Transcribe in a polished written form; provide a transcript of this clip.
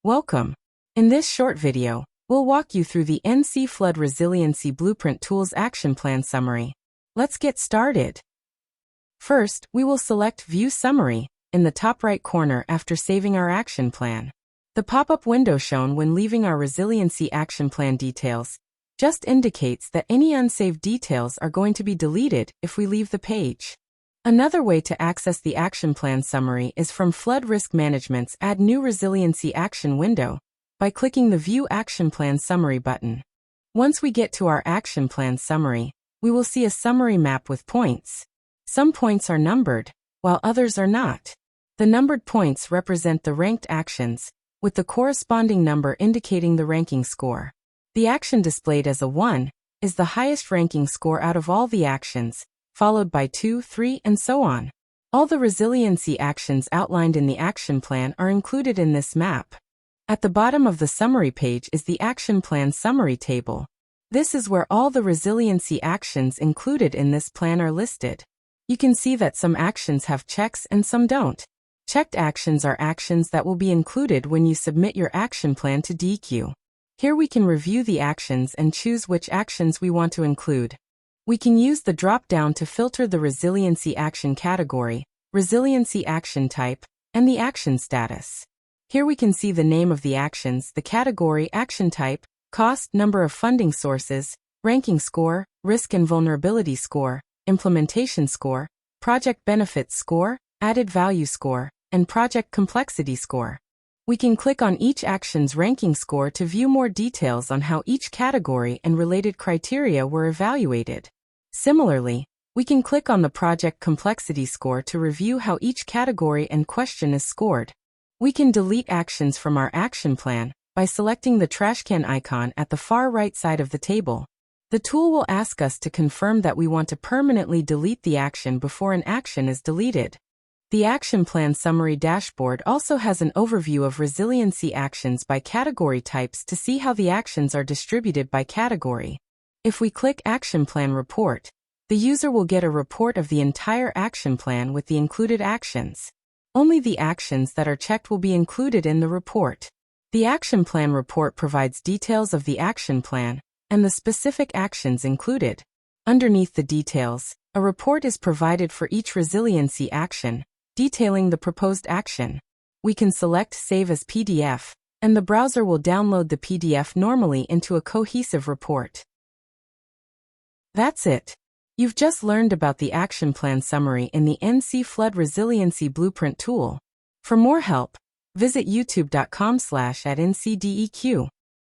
Welcome. In this short video, we'll walk you through the NC Flood Resiliency Blueprint Tools Action Plan Summary. Let's get started. First, we will select View Summary in the top right corner after saving our action plan. The pop-up window shown when leaving our Resiliency Action Plan details just indicates that any unsaved details are going to be deleted if we leave the page. Another way to access the Action Plan Summary is from Flood Risk Management's Add New Resiliency Action window by clicking the View Action Plan Summary button. Once we get to our Action Plan Summary, we will see a summary map with points. Some points are numbered, while others are not. The numbered points represent the ranked actions, with the corresponding number indicating the ranking score. The action displayed as a 1 is the highest ranking score out of all the actions, followed by 2, 3, and so on. All the resiliency actions outlined in the action plan are included in this map. At the bottom of the summary page is the Action Plan Summary table. This is where all the resiliency actions included in this plan are listed. You can see that some actions have checks and some don't. Checked actions are actions that will be included when you submit your action plan to DEQ. Here we can review the actions and choose which actions we want to include. We can use the drop-down to filter the resiliency action category, resiliency action type, and the action status. Here we can see the name of the actions, the category, action type, cost, number of funding sources, ranking score, risk and vulnerability score, implementation score, project benefits score, added value score, and project complexity score. We can click on each action's ranking score to view more details on how each category and related criteria were evaluated. Similarly, we can click on the project complexity score to review how each category and question is scored. We can delete actions from our action plan by selecting the trash can icon at the far right side of the table. The tool will ask us to confirm that we want to permanently delete the action before an action is deleted. The Action Plan Summary dashboard also has an overview of resiliency actions by category types to see how the actions are distributed by category. If we click Action Plan Report, the user will get a report of the entire action plan with the included actions. Only the actions that are checked will be included in the report. The Action Plan Report provides details of the action plan and the specific actions included. Underneath the details, a report is provided for each resiliency action, detailing the proposed action. We can select Save as PDF, and the browser will download the PDF normally into a cohesive report. That's it. You've just learned about the Action Plan Summary in the NC Flood Resiliency Blueprint tool. For more help, visit youtube.com/@ncdeq.